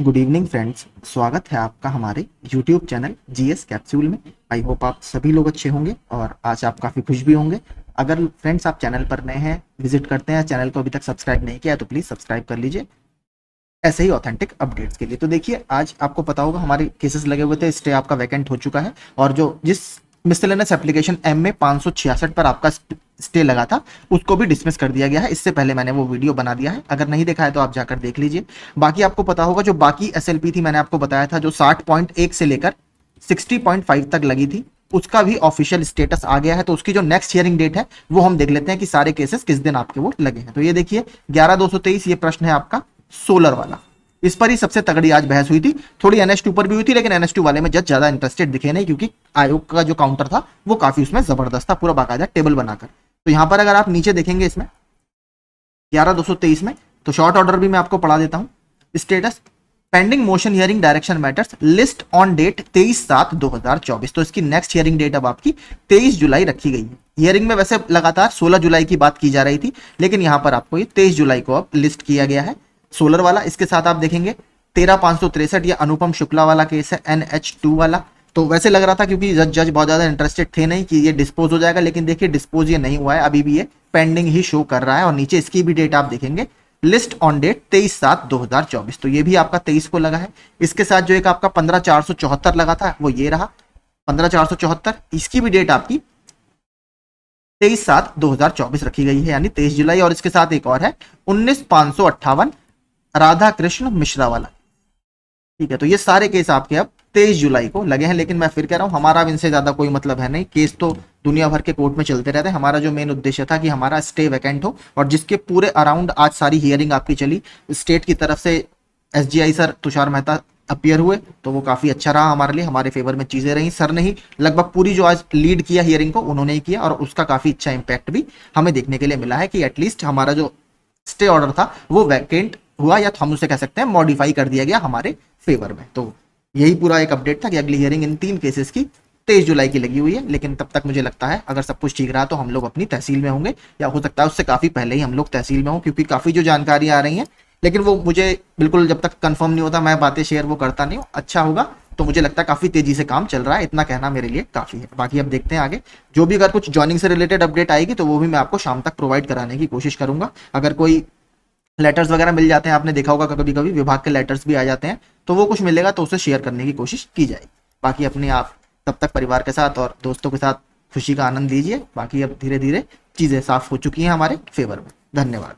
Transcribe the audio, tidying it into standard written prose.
Good evening friends. स्वागत है आपका हमारे यूट्यूब चैनल जीएस कैप्सूल में। आई होप आप सभी लोग अच्छे होंगे और आज आप काफ़ी खुश भी होंगे। अगर फ्रेंड्स आप चैनल पर नए हैं, विजिट करते हैं, चैनल को अभी तक सब्सक्राइब नहीं किया है तो प्लीज़ सब्सक्राइब कर लीजिए ऐसे ही ऑथेंटिक अपडेट्स के लिए। तो देखिए, आज आपको पता होगा हमारे केसेस लगे हुए थे, स्टे आपका वैकेंट हो चुका है और जो जिस मिसलेनियस एप्लीकेशन एम में 566 पर आपका स्टे लगा था उसको भी डिसमिस कर दिया गया है। इससे पहले मैंने वो वीडियो बना दिया है, अगर नहीं देखा है तो आप जाकर देख लीजिए। बाकी आपको पता होगा जो बाकी एसएलपी थी, मैंने आपको बताया था जो 60.1 से लेकर 60.5 तक लगी थी, उसका भी ऑफिशियल स्टेटस आ गया है। तो उसकी जो नेक्स्ट हियरिंग डेट है वो हम देख लेते हैं कि सारे केसेस किस दिन आपके वो लगे हैं। तो ये देखिए 11/223 ये प्रश्न है आपका सोलर वाला। इस पर ही सबसे तगड़ी आज बहस हुई थी। थोड़ी NH2 पर भी हुई थी, लेकिन NH2 वाले में जज ज्यादा इंटरेस्टेड दिखे नहीं, क्योंकि आयोग का जो काउंटर था वो काफी उसमें जबरदस्त था, पूरा बाकायदा टेबल बनाकर। तो यहां पर अगर आप नीचे देखेंगे इसमें 11/223 में, तो शॉर्ट ऑर्डर भी मैं आपको पढ़ा देता हूं। Status pending motion hearing direction matters list on date 23/7/2024। तो इसकी नेक्स्ट हियरिंग डेट अब आपकी 23 जुलाई रखी गई है। हियरिंग में वैसे लगातार 16 जुलाई की बात की जा रही थी, लेकिन यहां पर आपको ये 23 जुलाई को अब लिस्ट किया गया है सोलर वाला। इसके साथ आप देखेंगे 13/563 ये अनुपम शुक्ला वाला केस है, NH2 वाला। तो वैसे लग रहा था क्योंकि जज बहुत ज्यादा इंटरेस्टेड थे नहीं कि ये डिस्पोज हो जाएगा, लेकिन देखिए डिस्पोज ये नहीं हुआ है, अभी भी ये पेंडिंग ही शो कर रहा है। और नीचे इसकी भी डेट आप देखेंगे, लिस्ट ऑन डेट 23/7/2024। तो ये भी आपका 23 को लगा है। इसके साथ जो एक आपका 15/474 लगा था वो ये रहा 15/474, इसकी भी डेट आपकी 23/7/2024 रखी गई है, यानी 23 जुलाई। और इसके साथ एक और है 19/558 राधा कृष्ण मिश्रा वाला। ठीक है, तो ये सारे केस आपके अब 23 जुलाई को लगे हैं। लेकिन मैं फिर कह रहा हूं, हमारा इनसे ज्यादा कोई मतलब है नहीं, केस तो दुनिया भर के कोर्ट में चलते रहते हैं। हमारा जो मेन उद्देश्य था कि हमारा स्टे वैकेंट हो, और जिसके पूरे अराउंड आज सारी हियरिंग आपकी चली। स्टेट की तरफ से SGI sir Tushar Mehta appear हुए, तो वो काफी अच्छा रहा हमारे लिए, हमारे फेवर में चीजें रही। सर ने ही लगभग पूरी जो आज लीड किया हियरिंग को, उन्होंने ही किया, और उसका काफी अच्छा इंपैक्ट भी हमें देखने के लिए मिला है कि एटलीस्ट हमारा जो स्टे ऑर्डर था वो वैकेंट हुआ, या हम उसे कह सकते हैं मॉडिफाई कर दिया गया हमारे फेवर में। तो यही पूरा एक अपडेट था कि अगली हियरिंग इन 3 केसेस की 23 जुलाई की लगी हुई है। लेकिन तब तक मुझे लगता है अगर सब कुछ ठीक रहा तो हम लोग अपनी तहसील में होंगे, या हो सकता है उससे काफी पहले ही हम लोग तहसील में हों, क्योंकि काफी जो जानकारी आ रही है, लेकिन वो मुझे बिल्कुल जब तक कंफर्म नहीं होता मैं बातें शेयर वो करता नहीं हूँ। अच्छा होगा तो मुझे लगता है काफी तेजी से काम चल रहा है, इतना कहना मेरे लिए काफी है। बाकी अब देखते हैं आगे, जो भी अगर कुछ ज्वाइनिंग से रिलेटेड अपडेट आएगी तो वो भी मैं आपको शाम तक प्रोवाइड कराने की कोशिश करूंगा। अगर कोई लेटर्स वगैरह मिल जाते हैं, आपने देखा होगा कभी कभी विभाग के लेटर्स भी आ जाते हैं, तो वो कुछ मिलेगा तो उसे शेयर करने की कोशिश की जाएगी। बाकी अपने आप तब तक परिवार के साथ और दोस्तों के साथ खुशी का आनंद लीजिए। बाकी अब धीरे धीरे चीजें साफ हो चुकी हैं हमारे फेवर में। धन्यवाद।